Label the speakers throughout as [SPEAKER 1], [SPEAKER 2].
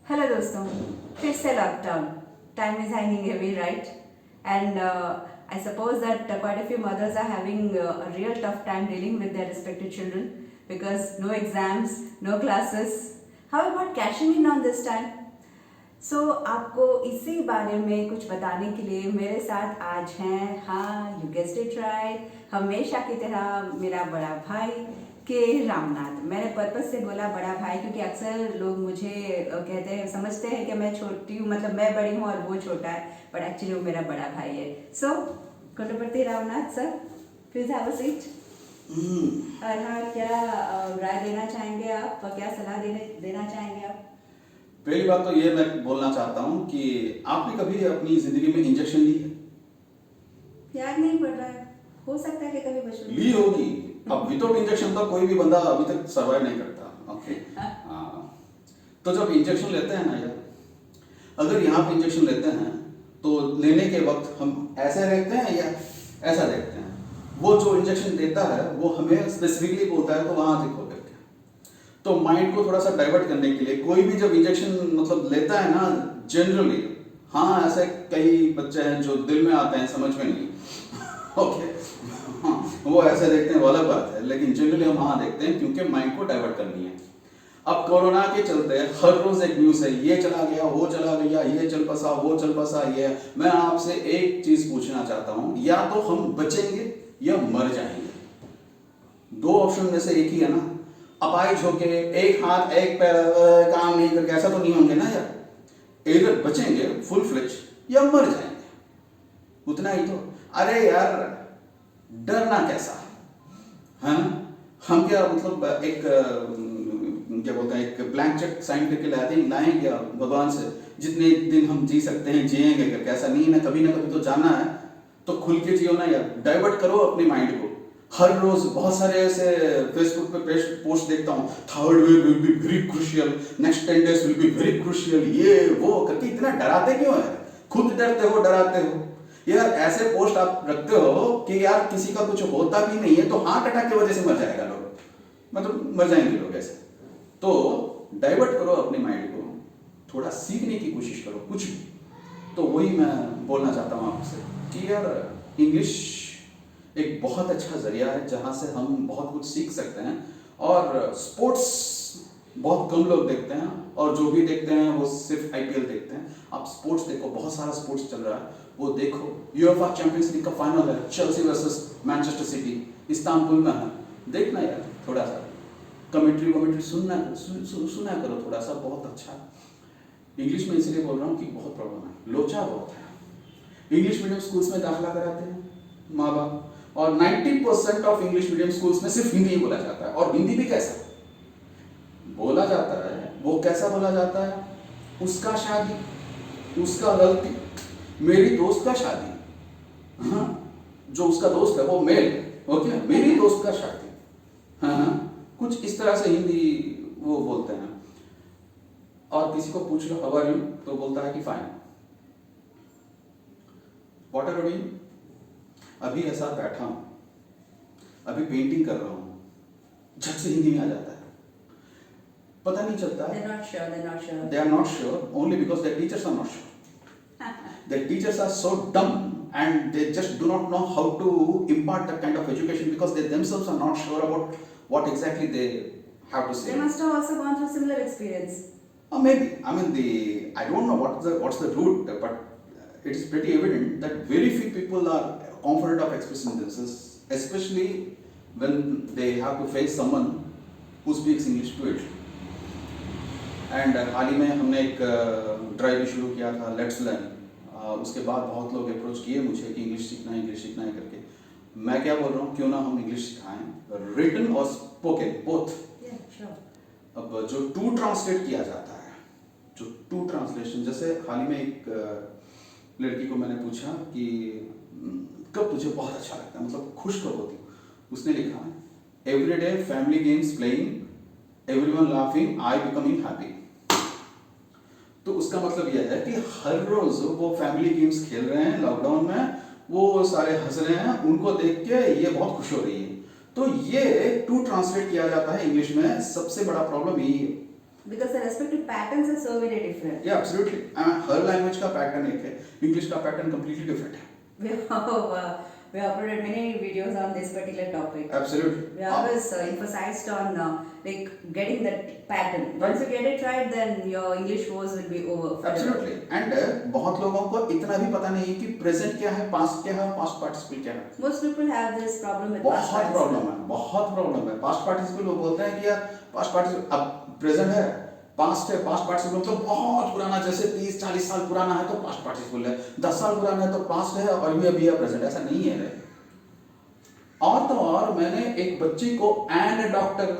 [SPEAKER 1] Hello दोस्तों, फिर से lockdown. Time is hanging heavy, right? And I suppose that quite a few mothers are having a real tough time dealing with their respective children because no exams, no classes. How about cashing in on this time? सो आपको इसी बारे में कुछ बताने के लिए मेरे साथ आज हैं, हाँ, यू गेस्ड इट राइट, हमेशा की तरह मेरा बड़ा भाई के रामनाथ. मैंने पर्पस से बोला बड़ा भाई क्योंकि अक्सर लोग मुझे कहते हैं, समझते हैं कि मैं छोटी हूँ, मतलब मैं बड़ी हूँ और वो छोटा है, बट एक्चुअली वो मेरा बड़ा भाई है. So Kotpati Ramnath sir, please have a seat. और हाँ, क्या राय देना चाहेंगे आप, क्या सलाह देना चाहेंगे आप?
[SPEAKER 2] पहली बात तो ये मैं बोलना चाहता हूँ कि आपने कभी अपनी जिंदगी में इंजेक्शन ली है?
[SPEAKER 1] याद नहीं पड़ रहा है, हो सकता है कि कभी बचपन में
[SPEAKER 2] ली होगी. अब विदाउट इंजेक्शन तो कोई भी बंदा अभी तक सर्वाइव नहीं करता. ओके. तो जब इंजेक्शन लेते हैं ना यार, अगर यहाँ पे इंजेक्शन लेते हैं तो लेने के वक्त हम ऐसे देखते हैं या ऐसा देखते हैं. वो जो इंजेक्शन देता है वो हमें स्पेसिफिकली बोलता है तो वहां देखो करके. तो माइंड को थोड़ा सा डाइवर्ट करने के लिए कोई भी जब इंजेक्शन मतलब लेता है ना, जनरली, हाँ, ऐसे कई बच्चे हैं जो दिल में आते हैं, समझ में नहीं. ओके. वो ऐसे देखते हैं वो अलग बात है, लेकिन जनरली हम वहां देखते हैं क्योंकि माइंड को डाइवर्ट करनी है. अब कोरोना के चलते हर रोज एक न्यूज है, ये चला गया, वो चला गया, ये चल बसा, वो चल बसा. ये मैं आपसे एक चीज पूछना चाहता हूं, या तो हम बचेंगे या मर जाएंगे. दो ऑप्शन में से एक ही है ना. अपाहिज होके एक हाथ एक पैर काम नहीं करके ऐसा तो नहीं होंगे ना यार. इधर बचेंगे फुल फ्लेज या मर जाएंगे, उतना ही तो. अरे यार, डरना कैसा है ना. हम क्या मतलब एक क्या बोलते हैं, एक ब्लैंक चेक साइन करके लाएं क्या भगवान से, जितने दिन हम जी सकते हैं जिएंगे करके. ऐसा नहीं है ना, कभी तो जाना है, तो खुल के जियो ना यार. डाइवर्ट करो अपने माइंड को. हर रोज बहुत सारे ऐसे फेसबुक पे पोस्ट देखता हूँ, third wave will be very crucial, next 10 days will be very crucial, ये वो करके. इतना डराते क्यों है? खुद डरते हो, डराते हो यार. ऐसे पोस्ट आप रखते हो कि यार किसी का कुछ होता भी नहीं है तो हार्ट अटैक की वजह से मर जाएगा लोग, मतलब मर जाएंगे लोग ऐसे. तो डाइवर्ट करो अपने माइंड को, थोड़ा सीखने की कोशिश करो कुछ भी. तो वही मैं बोलना चाहता हूँ आपसे कि यार इंग्लिश एक बहुत अच्छा जरिया है जहाँ से हम बहुत कुछ सीख सकते हैं. और स्पोर्ट्स बहुत कम लोग देखते हैं, और जो भी देखते हैं वो सिर्फ आईपीएल देखते हैं. आप स्पोर्ट्स देखो, बहुत सारा स्पोर्ट्स चल रहा है, वो देखो. यूएफए चैंपियंस लीग का फाइनल है, Chelsea versus Manchester city, Istanbul में है. देखना यार, थोड़ा सा कमेंट्री सुना करो थोड़ा सा, बहुत अच्छा. इंग्लिश में इसलिए बोल रहा हूँ कि बहुत प्रॉब्लम है, लोचा बहुत है. इंग्लिश मीडियम स्कूल्स में दाखिला कराते हैं माँ बाप, और 90% ऑफ इंग्लिश मीडियम स्कूल्स में सिर्फ हिंदी ही बोला जाता है. और हिंदी भी कैसा बोला जाता है, वो कैसा बोला जाता है, उसका शादी, उसका गलती, मेरी दोस्त का शादी, हाँ, जो उसका दोस्त है वो मेल, ओके, मेरी दोस्त का शादी, हाँ, कुछ इस तरह से हिंदी वो बोलते हैं. और किसी को पूछ लो हाउ आर यू, तो बोलता है कि fine. What are you doing? अभी ऐसा बैठा हूं, अभी पेंटिंग कर रहा हूं, झट से हिंदी में आ जाता है. पता नहीं चलता.
[SPEAKER 1] They're not sure.
[SPEAKER 2] They are not sure only because their teachers are not sure. Their teachers are so dumb and they just do not know how to impart that kind of education because they themselves are not sure about what exactly they have to say.
[SPEAKER 1] They must have also gone through similar experience.
[SPEAKER 2] Maybe. I mean, I don't know what's the root, but it is pretty evident that very few people are confident of expressing themselves, especially when they have to face someone who speaks English fluently. And हाल ही में हमने एक drive भी शुरू किया था, let's learn. उसके बाद बहुत लोग अप्रोच किए मुझे कि इंग्लिश सीखना है करके. मैं क्या बोल रहा हूँ, क्यों ना हम इंग्लिश सिखाएं, रिटन और स्पोकन बोथ. अब जो टू ट्रांसलेट किया जाता है, जो टू ट्रांसलेशन, जैसे हाल ही में एक लड़की को मैंने पूछा कि कब तुझे बहुत अच्छा लगता है, मतलब खुश कब होती हूँ. उसने लिखा every day family games playing, everyone laughing, I becoming happy. तो उसका मतलब यह है कि हर रोज वो फैमिली गेम्स खेल रहे हैं लॉकडाउन में, वो सारे हंस रहे हैं, उनको देख के ये बहुत खुश हो रही है. तो ये टू ट्रांसलेट किया जाता है इंग्लिश में. सबसे बड़ा प्रॉब्लम यही है
[SPEAKER 1] Because the respective patterns are so very different.
[SPEAKER 2] या एब्सोल्युटली हर लैंग्वेज का पैटर्न एक है, इंग्लिश का पैटर्न कंप्लीटली डिफरेंट है.
[SPEAKER 1] We have uploaded many videos on this particular topic.
[SPEAKER 2] Absolutely.
[SPEAKER 1] We always emphasized on like getting that pattern. Once you get it right, then your English woes will be over.
[SPEAKER 2] Absolutely. And बहुत लोगों को इतना भी पता नहीं है कि present क्या है, पास्ट क्या है, पास्ट पार्टिसिपल क्या है.
[SPEAKER 1] Most people have this problem with past
[SPEAKER 2] बहुत
[SPEAKER 1] participle.
[SPEAKER 2] प्रॉब्लम है, बहुत प्रॉब्लम है. पास्ट पार्टिसिपल लोग बोलते हैं कि यार पास्ट पार्टिसिपल अब प्रेजेंट है, पास्ट है. पास्ट पार्टिसिपल तो बहुत पुराना, जैसे 30-40 साल पुराना है तो पास्ट पार्टिसिपल है, 10 साल पुराना है तो पास्ट है, और ये अभी है प्रेजेंट. ऐसा नहीं है रे. और तो और मैंने एक बच्ची को एंड डॉक्टर,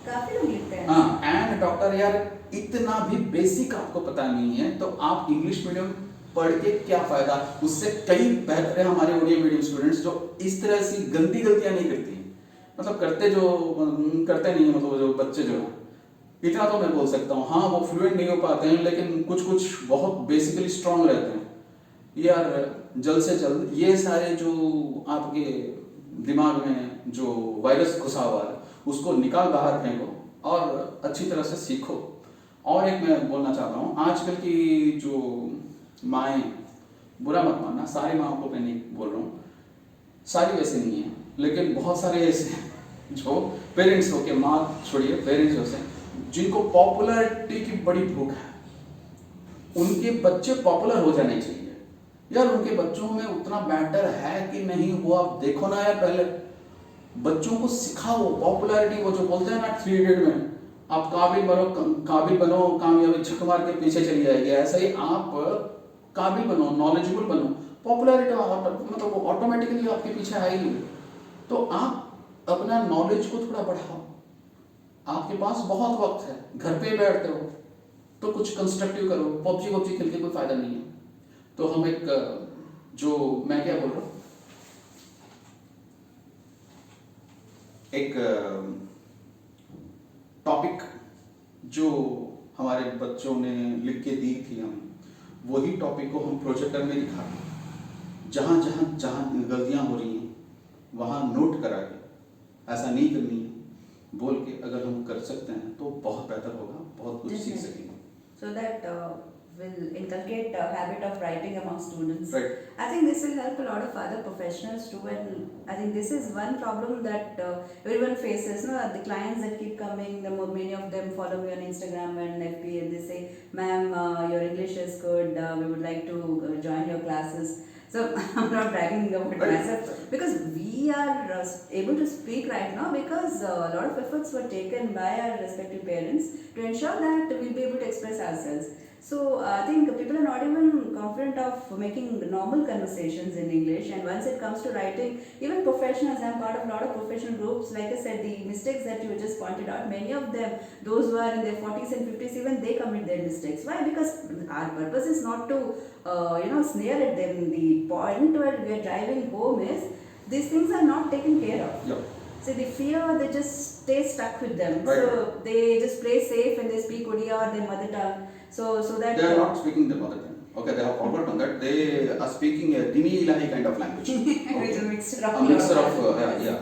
[SPEAKER 1] काफी लोग लिखते हैं.
[SPEAKER 2] हाँ एंड डॉक्टर, यार इतना भी बेसिक आपको पता नहीं है तो आप इंग्लिश मीडियम पढ़ के क्या फायदा. उससे कई बेहतर है हमारे उड़िया मीडियम स्टूडेंट्स जो इस तरह से गंदी गलतियां नहीं करती. मतलब करते नहीं है, मतलब जो बच्चे जो हैं, इतना तो मैं बोल सकता हूँ. हाँ वो फ्लुएंट नहीं हो पाते हैं लेकिन कुछ बहुत बेसिकली स्ट्रांग रहते हैं. यार जल्द से जल्द ये सारे जो आपके दिमाग में जो वायरस घुसा हुआ है उसको निकाल बाहर फेंको और अच्छी तरह से सीखो. और एक मैं बोलना चाहता हूँ, आजकल की जो माएँ, बुरा मत मानना, सारी माओं को मैं नहीं बोल रहा हूँ, सारी वैसे नहीं है, लेकिन बहुत सारे ऐसे हैं जो पेरेंट्स हो के, माँ छोड़िए, पेरेंट्स जैसे जिनको पॉपुलैरिटी की बड़ी भूख है. उनके बच्चे पॉपुलर हो जाने चाहिए. यार उनके बच्चों में उतना मैटर है कि नहीं, वो आप देखो ना यार. पहले बच्चों को सिखाओ पॉपुलैरिटी. वो जो बोलते हैं ना 3 इडियट में, आप काबिल बनो, कामयाबी झक मार के पीछे चली जाएगी. ऐसा ही आप काबिल बनो, नॉलेजेबल बनो, पॉपुलैरिटी मतलब वो ऑटोमेटिकली आपके पीछे आएगी. तो आप अपना नॉलेज को थोड़ा बढ़ाओ. आपके पास बहुत वक्त है, घर पे बैठते हो तो कुछ कंस्ट्रक्टिव करो. पबजी खेल के कोई फायदा नहीं है. तो हम एक जो मैं क्या बोल रहा हूँ, एक टॉपिक जो हमारे बच्चों ने लिख के दी थी, हम वही टॉपिक को हम प्रोजेक्टर में दिखा रहे हैं. जहाँ गलतियाँ हो रही हैं वहाँ नोट करा के, ऐसा नहीं करनी है बोल के अगर हम कर सकते हैं तो बहुत बेहतर होगा, बहुत कुछ सीख सकेंगे.
[SPEAKER 1] So that will inculcate a habit of writing among students.
[SPEAKER 2] Right.
[SPEAKER 1] I think this will help a lot of other professionals too, and I think this is one problem that everyone faces. No, the clients that keep coming, many of them follow me on Instagram and FB, and they say, "Ma'am, your English is good. We would like to join your classes." So I'm not bragging about myself because we are able to speak right now because a lot of efforts were taken by our respective parents to ensure that we'll be able to express ourselves. So I think people are not even confident of making normal conversations in English, and once it comes to writing, even professionals, I'm part of a lot of professional groups. Like I said, the mistakes that you just pointed out, many of them, those who are in their 40s and 50s, even they commit their mistakes. Why? Because our purpose is not to sneer at them. The point where we are driving home is these things are not taken care of.
[SPEAKER 2] Yeah.
[SPEAKER 1] So the fear, they just stay stuck with them.
[SPEAKER 2] Right.
[SPEAKER 1] So they just play safe and they speak Odia or their mother tongue. So that
[SPEAKER 2] They are not speaking the mother tongue. Okay, they have forgotten that. They are speaking a Dini Ilahi kind of language. Okay.
[SPEAKER 1] Which is a mixture of
[SPEAKER 2] A mixture of yeah.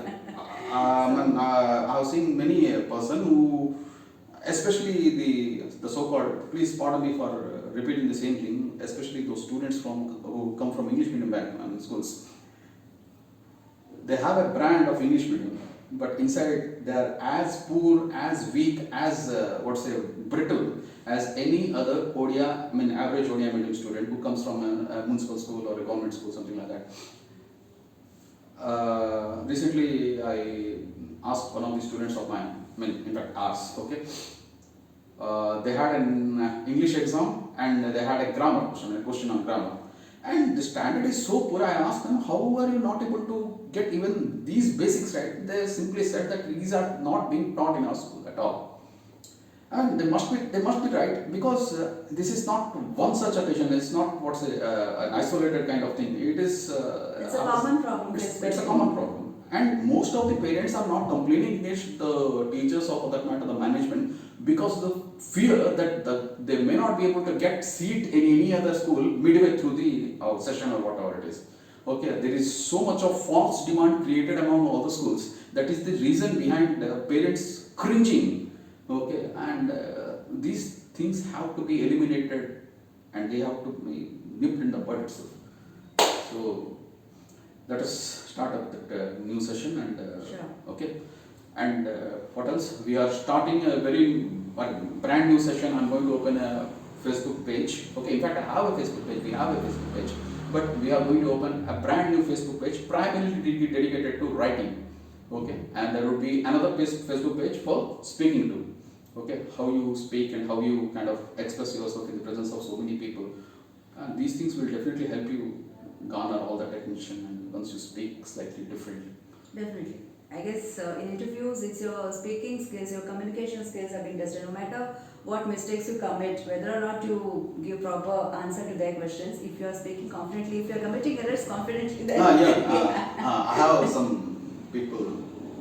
[SPEAKER 2] I have seen many person who, especially the so-called, please pardon me for repeating the same thing, especially those students who come from English medium background schools. They have a brand of English medium, but inside they are as poor, as weak, as brittle as any other average Odia medium student who comes from a municipal school or a government school, something like that. Recently, I asked one of the students of mine, in fact, ours, okay. They had an English exam and they had a question on grammar. And the standard is so poor. I asked them, how are you not able to get even these basics right? They simply said that these are not being taught in our school at all. And they must be right, because this is not one such occasion. It's not an isolated kind of thing. It is.
[SPEAKER 1] It's a common problem.
[SPEAKER 2] It's a common problem. And most of the parents are not complaining against the teachers or for that matter the management, because the fear that they may not be able to get seat in any other school midway through the session or whatever it is. Okay, there is so much of false demand created among all the schools. That is the reason behind parents cringing Okay, and these things have to be eliminated and they have to be nipped in the bud itself. So let us start up the new session and
[SPEAKER 1] Sure.
[SPEAKER 2] okay. And what else? We are starting a very brand new session. I'm going to open a Facebook page. Okay, in fact, I have a Facebook page. We have a Facebook page, but we are going to open a brand new Facebook page primarily dedicated to writing. Okay, and there will be another Facebook page for speaking to. Okay, how you speak and how you kind of express yourself in the presence of so many people. And these things will definitely help you garner all that attention and once you speak slightly differently.
[SPEAKER 1] Definitely. I guess in interviews, it's your speaking skills, your communication skills are being tested. No matter what mistakes you commit, whether or not you give proper answer to their questions, if you are speaking confidently, if you are committing errors confidently, then
[SPEAKER 2] I have some people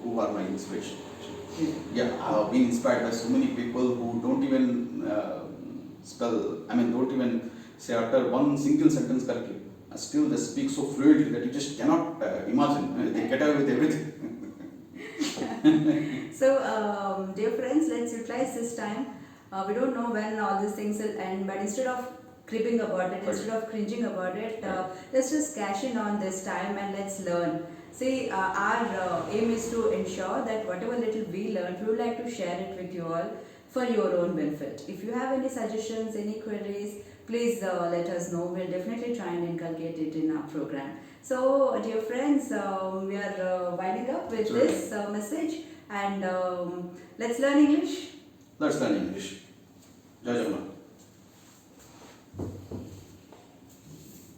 [SPEAKER 2] who are my inspiration. Yeah, I have been inspired by so many people who don't even don't even say utter one single sentence correctly. Still, they speak so fluently that you just cannot imagine. They get away with everything.
[SPEAKER 1] So, dear friends, let's utilize this time. We don't know when all these things will end, but instead of cribbing about it, instead of cringing about it, let's just cash in on this time and let's learn. See, our aim is to ensure that whatever little we learned, we would like to share it with you all for your own benefit. If you have any suggestions, any queries, please let us know. We'll definitely try and inculcate it in our program. So, dear friends, we are winding up with
[SPEAKER 2] Sure.
[SPEAKER 1] this message and let's learn English.
[SPEAKER 2] Let's learn English. Jai Jagannath.